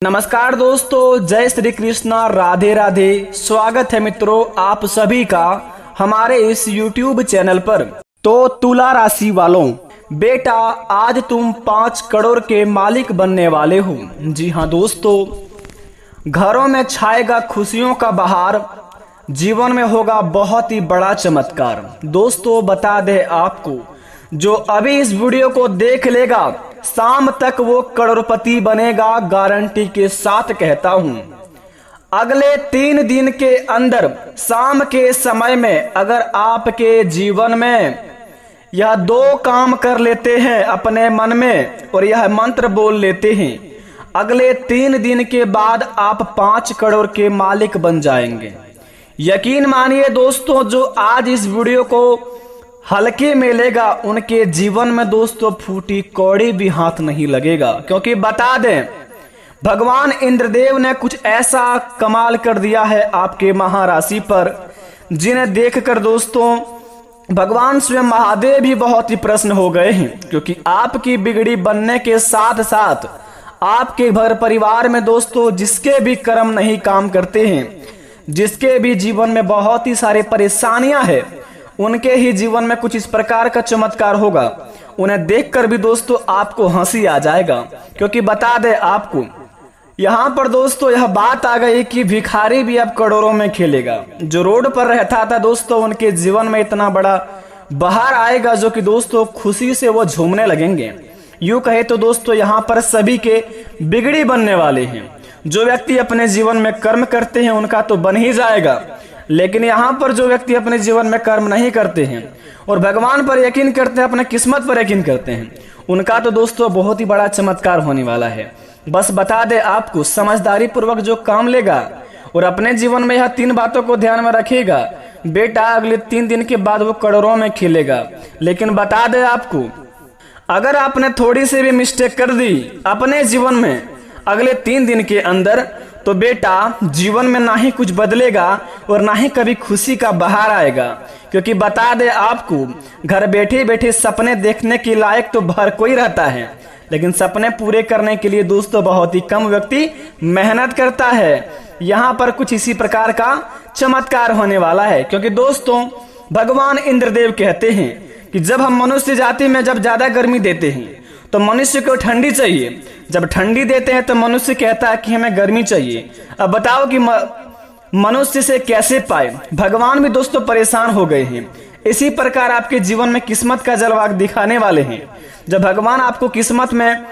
नमस्कार दोस्तों, जय श्री कृष्णा, राधे राधे। स्वागत है मित्रों आप सभी का हमारे इस YouTube चैनल पर। तो तुला राशि वालों, बेटा आज तुम 5 करोड़ के मालिक बनने वाले हो। जी हाँ दोस्तों, घरों में छाएगा खुशियों का बहार, जीवन में होगा बहुत ही बड़ा चमत्कार। दोस्तों बता दे आपको, जो अभी इस वीडियो को देख लेगा शाम तक वो करोड़पति बनेगा, गारंटी के साथ कहता हूं। अगले 3 दिन के अंदर शाम के समय में अगर आपके जीवन में यह 2 काम कर लेते हैं अपने मन में और यह मंत्र बोल लेते हैं, अगले 3 दिन के बाद आप 5 करोड़ के मालिक बन जाएंगे। यकीन मानिए दोस्तों, जो आज इस वीडियो को हल्के में लेगा उनके जीवन में दोस्तों फूटी कौड़ी भी हाथ नहीं लगेगा। क्योंकि बता दें, भगवान इंद्रदेव ने कुछ ऐसा कमाल कर दिया है आपके महाराशि पर, जिन्हें देखकर दोस्तों भगवान स्वयं महादेव भी बहुत ही प्रसन्न हो गए हैं। क्योंकि आपकी बिगड़ी बनने के साथ साथ आपके घर परिवार में दोस्तों जिसके भी कर्म नहीं काम करते हैं, जिसके भी जीवन में बहुत ही सारी परेशानियां हैं, उनके ही जीवन में कुछ इस प्रकार का चमत्कार होगा। उन्हें देखकर भी दोस्तों आपको हंसी आ जाएगा। क्योंकि बता दे आपको, यहाँ पर दोस्तों यह बात आ गई कि भिखारी भी अब करोड़ों में खेलेगा। जो रोड पर रहता था दोस्तों, उनके जीवन में इतना बड़ा बहार आएगा जो कि दोस्तों खुशी से वो झूमने लगेंगे। यूं कहे तो दोस्तों यहाँ पर सभी के बिगड़ी बनने वाले हैं। जो व्यक्ति अपने जीवन में कर्म करते हैं उनका तो बन ही जाएगा, लेकिन यहाँ पर जो व्यक्ति अपने जीवन में कर्म नहीं करते हैं और भगवान पर यकीन करते हैं, अपने किस्मत पर यकीन करते हैं, उनका तो दोस्तों बहुत ही बड़ा चमत्कार होने वाला है। बस बता दे आपको, समझदारी पूर्वक जो काम लेगा और अपने जीवन में यह 3 बातों को ध्यान में रखेगा, बेटा अगले 3 दिन के बाद वो करोड़ों में खेलेगा। लेकिन बता दे आपको, अगर आपने थोड़ी सी भी मिस्टेक कर दी अपने जीवन में अगले 3 दिन के अंदर, तो बेटा जीवन में ना ही कुछ बदलेगा और ना ही कभी खुशी का बहार आएगा। क्योंकि बता दे आपको, घर बैठे बैठे सपने देखने के लायक तो हर कोई रहता है, लेकिन सपने पूरे करने के लिए दोस्तों बहुत ही कम व्यक्ति मेहनत करता है। यहाँ पर कुछ इसी प्रकार का चमत्कार होने वाला है। क्योंकि दोस्तों भगवान इंद्रदेव कहते हैं कि जब हम मनुष्य जाति में जब ज्यादा गर्मी देते हैं तो मनुष्य को ठंडी चाहिए, जब ठंडी देते हैं तो मनुष्य कहता है कि हमें गर्मी चाहिए। अब बताओ कि मनुष्य से कैसे पाए। भगवान भी दोस्तों परेशान हो गए हैं। इसी प्रकार आपके जीवन में किस्मत का जलवा दिखाने वाले हैं। जब भगवान आपको किस्मत में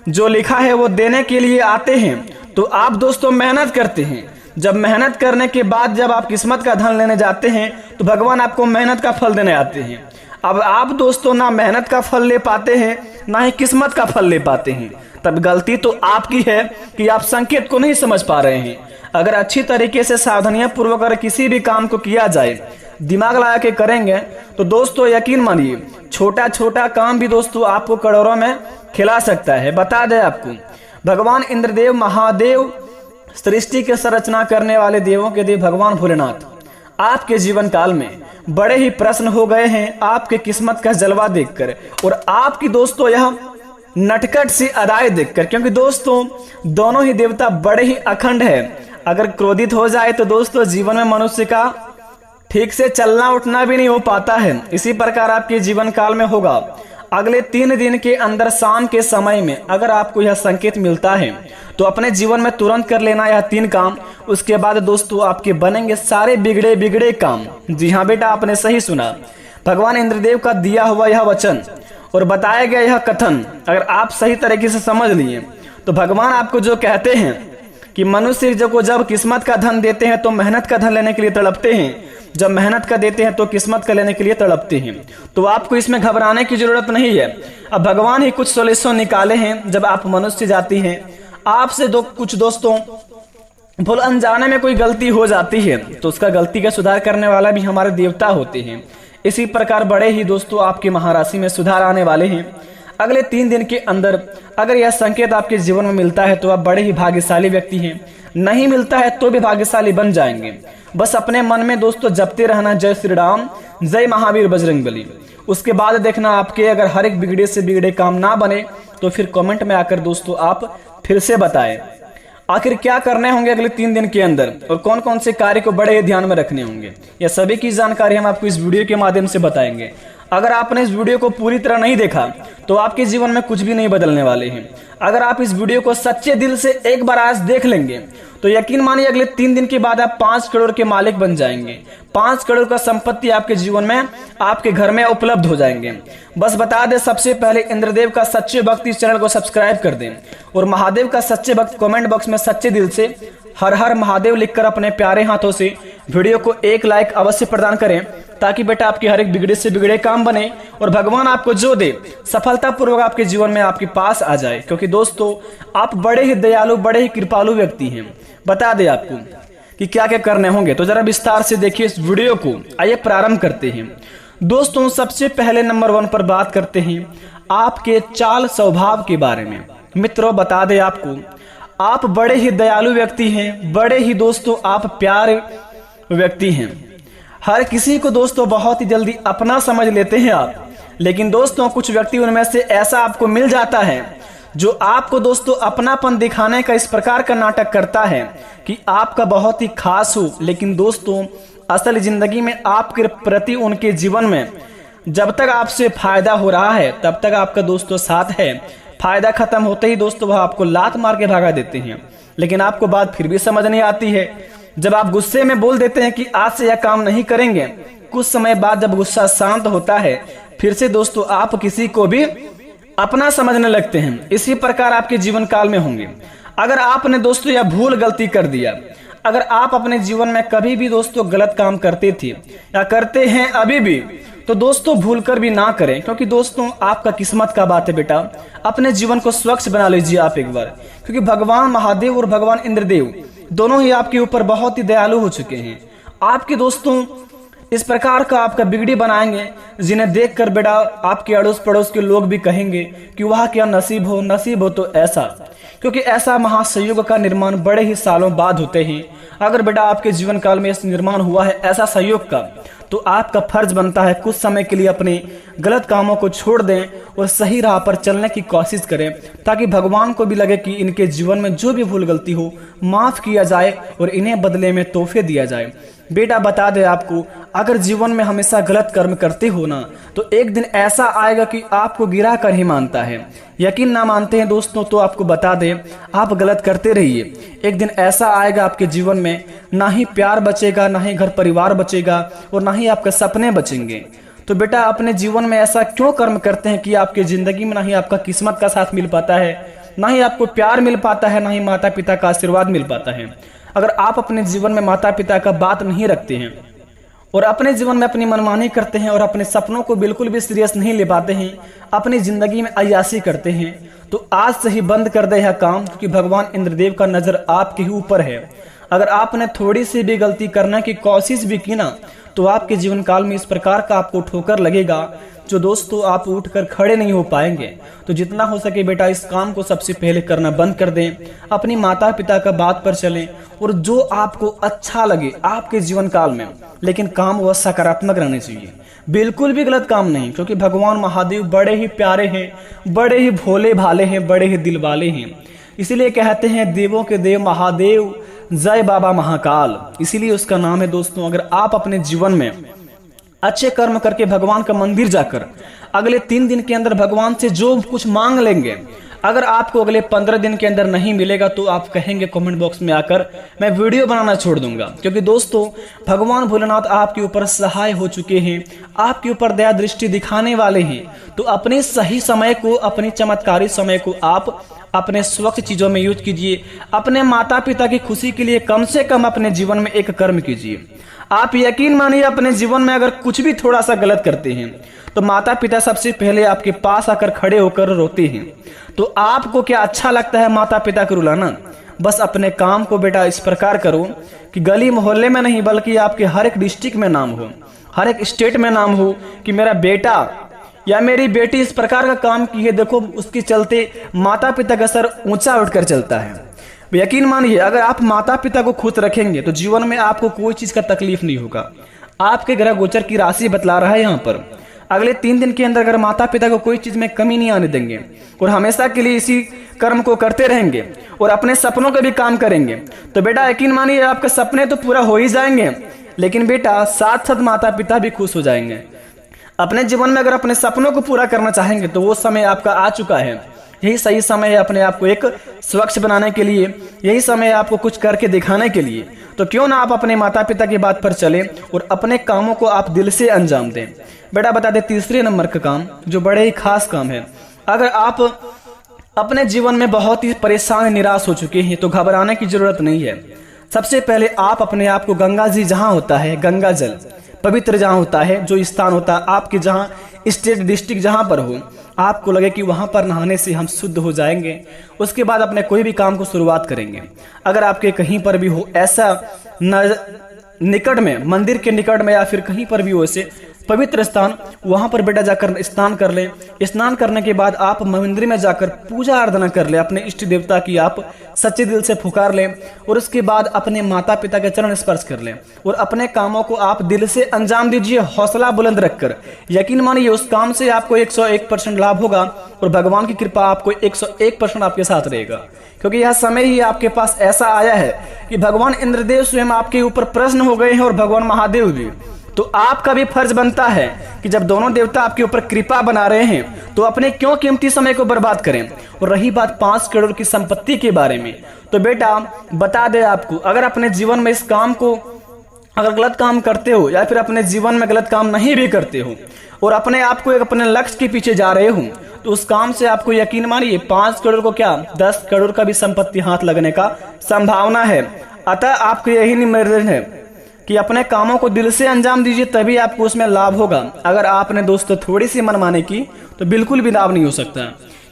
जो लिखा है वो देने के लिए आते हैं तो आप दोस्तों मेहनत करते हैं। जब मेहनत करने के बाद जब आप किस्मत का धन लेने जाते हैं तो भगवान आपको मेहनत का फल देने आते हैं। अब आप दोस्तों ना मेहनत का फल ले पाते हैं, ना ही किस्मत का फल ले पाते हैं। तब गलती तो आपकी है कि आप संकेत को नहीं समझ पा रहे हैं। अगर अच्छी तरीके से सावधानियां पूर्वक अगर किसी भी काम को किया जाए, दिमाग लगा के करेंगे, तो दोस्तों यकीन मानिए छोटा छोटा काम भी दोस्तों आपको करोड़ों में खिला सकता है। बता दें आपको, भगवान इंद्रदेव महादेव, सृष्टि के संरचना करने वाले देवों के देव भगवान भोलेनाथ आपके जीवन काल में बड़े ही प्रसन्न हो गए हैं आपके किस्मत का जलवा देखकर और आपकी दोस्तों यह नटखट सी अदाएं देखकर। क्योंकि दोस्तों दोनों ही देवता बड़े ही अखंड है। अगर क्रोधित हो जाए तो दोस्तों जीवन में मनुष्य का ठीक से चलना उठना भी नहीं हो पाता है। इसी प्रकार आपके जीवन काल में होगा। अगले 3 दिन के अंदर शाम के समय में अगर आपको यह संकेत मिलता है तो अपने जीवन में तुरंत कर लेना यह 3 काम। उसके बाद दोस्तों आपके बनेंगे सारे बिगड़े बिगड़े काम। जी हाँ बेटा, आपने सही सुना। भगवान इंद्रदेव का दिया हुआ यह वचन और बताया गया यह कथन अगर आप सही तरीके से समझ लिए तो भगवान आपको जो कहते हैं कि मनुष्य जब किस्मत का धन देते हैं तो मेहनत का धन लेने के लिए तड़पते हैं, जब मेहनत का देते हैं तो किस्मत का लेने के लिए तड़पते हैं। तो आपको इसमें घबराने की जरूरत नहीं है। अब भगवान ही कुछ सोल्यूशन निकाले हैं। जब आप मनुष्य जाती हैं, आपसे कुछ दोस्तों भूल अनजाने में कोई गलती हो जाती है तो उसका गलती का सुधार करने वाला भी हमारे देवता होते हैं। इसी प्रकार बड़े ही दोस्तों आपकी महाराशि में सुधार आने वाले हैं। अगले 3 दिन के अंदर अगर यह संकेत आपके जीवन में मिलता है तो आप बड़े ही भाग्यशाली व्यक्ति हैं। नहीं मिलता है तो भी भाग्यशाली बन जाएंगे। बस अपने मन में दोस्तों जपते रहना जय श्री राम, जय महावीर बजरंगबली। उसके बाद देखना आपके अगर हर एक बिगड़े से बिगड़े काम ना बने तो फिर कमेंट में आकर दोस्तों आप फिर से बताएं। आखिर क्या करने होंगे अगले 3 दिन के अंदर और कौन कौन से कार्य को बड़े ध्यान में रखने होंगे, यह सभी की जानकारी हम आपको इस वीडियो के माध्यम से बताएंगे। अगर आपने इस वीडियो को पूरी तरह नहीं देखा तो आपके जीवन में कुछ भी नहीं बदलने वाले हैं। अगर आप इस वीडियो को सच्चे दिल से एक बार आज देख लेंगे तो यकीन मानिए अगले 3 दिन के बाद आप 5 करोड़ के मालिक बन जाएंगे। 5 करोड़ का संपत्ति आपके जीवन में, आपके घर में उपलब्ध हो जाएंगे। बस बता दें, सबसे पहले इंद्रदेव का सच्चे भक्त इस चैनल को सब्सक्राइब कर दें और महादेव का सच्चे भक्त कमेंट बॉक्स में सच्चे दिल से हर हर महादेव लिखकर अपने प्यारे हाथों से वीडियो को एक लाइक अवश्य प्रदान करें, ताकि बेटा आपके हर एक बिगड़े से बिगड़े काम बने और भगवान आपको जो दे सफलतापूर्वक आपके जीवन में आपके पास आ जाए। क्योंकि दोस्तों आप बड़े ही दयालु, बड़े ही कृपालु व्यक्ति हैं। बता दें आपको कि क्या क्या करने होंगे, तो जरा विस्तार से देखिए इस वीडियो को। आइए प्रारंभ करते हैं। दोस्तों सबसे पहले नंबर 1 पर बात करते हैं आपके चाल स्वभाव के बारे में। मित्रों बता दें आपको, आप बड़े ही दयालु व्यक्ति हैं, बड़े ही दोस्तों आप प्यारे व्यक्ति हैं। हर किसी को दोस्तों बहुत ही जल्दी अपना समझ लेते हैं आप, लेकिन दोस्तों कुछ व्यक्ति उनमें से ऐसा आपको मिल जाता है जो आपको दोस्तों अपनापन दिखाने का इस प्रकार का नाटक करता है कि आपका बहुत ही खास हो, लेकिन दोस्तों असल जिंदगी में आपके प्रति उनके जीवन में जब तक आपसे फायदा हो रहा है तब तक आपका दोस्तों साथ है। फायदा खत्म होते ही दोस्तों वह आपको लात मार के भगा देते हैं, लेकिन आपको बात फिर भी समझ नहीं आती है। जब आप गुस्से में बोल देते हैं कि आज से यह काम नहीं करेंगे, कुछ समय बाद जब गुस्सा शांत होता है फिर से दोस्तों आप किसी को भी अपना समझने लगते हैं। इसी प्रकार आपके जीवन काल में होंगे। अगर आपने दोस्तों यह भूल गलती कर दिया, अगर आप अपने जीवन में कभी भी दोस्तों गलत काम करते थे या करते हैं अभी भी, तो दोस्तों भूल कर भी ना करें, क्योंकि दोस्तों आपका किस्मत का बात है बेटा। अपने जीवन को स्वच्छ बना लीजिए आप एक बार, क्योंकि भगवान महादेव और भगवान इंद्रदेव दोनों ही आपके ऊपर बहुत ही दयालु हो चुके हैं। आपके दोस्तों इस प्रकार का आपका बिगड़ी बनाएंगे जिन्हें देखकर बेटा आपके अड़ोस पड़ोस के लोग भी कहेंगे कि वाह क्या नसीब हो तो ऐसा। क्योंकि ऐसा महासंयोग का निर्माण बड़े ही सालों बाद होते हैं। अगर बेटा आपके जीवन काल में इस निर्माण हुआ है ऐसा संयोग का, तो आपका फर्ज बनता है कुछ समय के लिए अपने गलत कामों को छोड़ दें और सही राह पर चलने की कोशिश करें, ताकि भगवान को भी लगे कि इनके जीवन में जो भी भूल गलती हो माफ किया जाए और इन्हें बदले में तोहफे दिया जाए। बेटा बता दे आपको, अगर जीवन में हमेशा गलत कर्म करते हो ना, तो एक दिन ऐसा आएगा कि आपको गिरा कर ही मानता है। यकीन ना मानते हैं दोस्तों तो आपको बता दें, आप गलत करते रहिए। एक दिन ऐसा आएगा आपके जीवन में ना ही प्यार बचेगा, ना ही घर परिवार बचेगा और ना ही आपके सपने बचेंगे। तो बेटा अपने जीवन में ऐसा क्यों कर्म करते हैं कि आपकी जिंदगी में ना ही आपका किस्मत का साथ मिल पाता है, ना ही आपको प्यार मिल पाता है, ना ही माता पिता का आशीर्वाद मिल पाता है। अगर आप अपने जीवन में माता पिता का बात नहीं रखते हैं और अपने जीवन में अपनी मनमानी करते हैं और अपने सपनों को बिल्कुल भी सीरियस नहीं ले पाते हैं, अपनी जिंदगी में अय्यासी करते हैं, तो आज से ही बंद कर दे यह काम, क्योंकि भगवान इंद्रदेव का नजर आपके ही ऊपर है। अगर आपने थोड़ी सी भी गलती करने की कोशिश भी की ना, तो आपके जीवन काल में इस प्रकार का आपको ठोकर लगेगा जो दोस्तों आप उठकर खड़े नहीं हो पाएंगे। तो जितना हो सके बेटा इस काम को सबसे पहले करना बंद कर दें, अपनी माता पिता का बात पर चलें और जो आपको अच्छा लगे आपके जीवन काल में, लेकिन काम वह सकारात्मक रहने चाहिए, बिल्कुल भी गलत काम नहीं। क्योंकि भगवान महादेव बड़े ही प्यारे हैं, बड़े ही भोले भाले हैं, बड़े ही दिल वाले हैं। इसीलिए कहते हैं देवों के देव महादेव, जय बाबा महाकाल, इसीलिए उसका नाम है। दोस्तों अगर आप अपने जीवन में अच्छे कर्म करके भगवान का मंदिर जाकर अगले 3 दिन के अंदर भगवान से जो कुछ मांग लेंगे, अगर आपको अगले 15 दिन के अंदर नहीं मिलेगा तो आप कहेंगे कमेंट बॉक्स में आकर मैं वीडियो बनाना छोड़ दूंगा। क्योंकि दोस्तों भगवान भोलेनाथ आपके ऊपर सहाय हो चुके हैं, आपके ऊपर दया दृष्टि दिखाने वाले हैं। तो अपने सही समय को, अपनी चमत्कारी समय को आप अपने स्वच्छ चीजों में यूज कीजिए। अपने माता पिता की खुशी के लिए कम से कम अपने जीवन में एक कर्म कीजिए। आप यकीन मानिए अपने जीवन में अगर कुछ भी थोड़ा सा गलत करते हैं तो माता पिता सबसे पहले आपके पास आकर खड़े होकर रोते हैं। तो आपको क्या अच्छा लगता है माता पिता को रुलाना? बस अपने काम को बेटा इस प्रकार करो कि गली मोहल्ले में नहीं बल्कि आपके हर एक डिस्ट्रिक्ट में नाम हो, हर एक स्टेट में नाम हो कि मेरा बेटा या मेरी बेटी इस प्रकार का काम की है, देखो उसके चलते माता पिता का सर ऊंचा उठकर चलता है। यकीन मानिए अगर आप माता पिता को खुश रखेंगे तो जीवन में आपको कोई चीज का तकलीफ नहीं होगा। आपके ग्रह गोचर की राशि बतला रहा है यहाँ पर, अगले 3 दिन के अंदर अगर माता पिता को कोई चीज में कमी नहीं आने देंगे और हमेशा के लिए इसी कर्म को करते रहेंगे और अपने सपनों का भी काम करेंगे, तो बेटा यकीन मानिए आपके सपने तो पूरा हो ही जाएंगे, लेकिन बेटा साथ साथ माता पिता भी खुश हो जाएंगे। अपने जीवन में अगर अपने सपनों को पूरा करना चाहेंगे तो वो समय आपका आ चुका है। यही सही समय है अपने आप को एक स्वच्छ बनाने के लिए, यही समय है आपको कुछ करके दिखाने के लिए। तो क्यों ना आप अपने माता पिता की बात पर चले और अपने कामों को आप दिल से अंजाम दें। बेटा बता दे तीसरे नंबर का काम जो बड़े ही खास काम है। अगर आप अपने जीवन में बहुत ही परेशान निराश हो चुके हैं तो घबराने की जरूरत नहीं है। सबसे पहले आप अपने आप को गंगा जी जहां होता है, गंगा जल पवित्र जहां होता है, जो स्थान होता है आपके जहां स्टेट डिस्ट्रिक्ट जहां पर हो, आपको लगे कि वहां पर नहाने से हम शुद्ध हो जाएंगे, उसके बाद अपने कोई भी काम को शुरुआत करेंगे। अगर आपके कहीं पर भी हो ऐसा निकट में, मंदिर के निकट में या फिर कहीं पर भी हो ऐसे पवित्र स्थान, वहां पर बेटा जाकर स्नान कर ले। स्नान करने के बाद आप मंदिर में जाकर पूजा आराधना कर ले, अपने इष्ट देवता की आप सच्चे दिल से पुकार ले और उसके बाद अपने माता पिता के चरण स्पर्श कर ले और अपने कामों को आप दिल से अंजाम दीजिए, हौसला बुलंद रखकर। यकीन मानिए उस काम से आपको 101% लाभ होगा और भगवान की कृपा आपको 101% आपके साथ रहेगा, क्योंकि यह समय ही आपके पास ऐसा आया है कि भगवान इंद्रदेव स्वयं आपके ऊपर प्रसन्न हो गए हैं और भगवान महादेव भी। तो आपका भी फर्ज बनता है कि जब दोनों देवता आपके ऊपर कृपा बना रहे हैं तो अपने क्यों कीमती समय को बर्बाद करें। और रही बात 5 करोड़ की संपत्ति के बारे में, तो बेटा बता दे आपको, अगर अपने जीवन में इस काम को अगर गलत काम करते हो या फिर अपने जीवन में गलत काम नहीं भी करते हो और अपने आप को एक अपने लक्ष्य के पीछे जा रहे हो, तो उस काम से आपको यकीन मानिए 5 करोड़ को क्या 10 करोड़ का भी संपत्ति हाथ लगने का संभावना है। अतः आपको यही निवेदन है कि अपने कामों को दिल से अंजाम दीजिए, तभी आपको उसमें लाभ होगा। अगर आपने दोस्तों थोड़ी सी मनमानी की तो बिल्कुल भी लाभ नहीं हो सकता,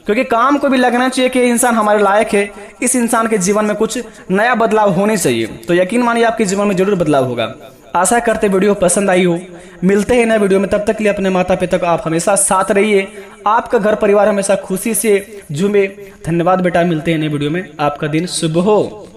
क्योंकि काम को भी लगना चाहिए कि इंसान हमारे लायक है, इस इंसान के जीवन में कुछ नया बदलाव होने चाहिए। तो यकीन मानिए आपके जीवन में जरूर बदलाव होगा। आशा करते वीडियो पसंद आई हो। मिलते हैं नए वीडियो में, तब तक के लिए अपने माता पिता को आप हमेशा साथ रहिए, आपका घर परिवार हमेशा खुशी से झूमे। धन्यवाद बेटा, मिलते हैं नए वीडियो में, आपका दिन शुभ हो।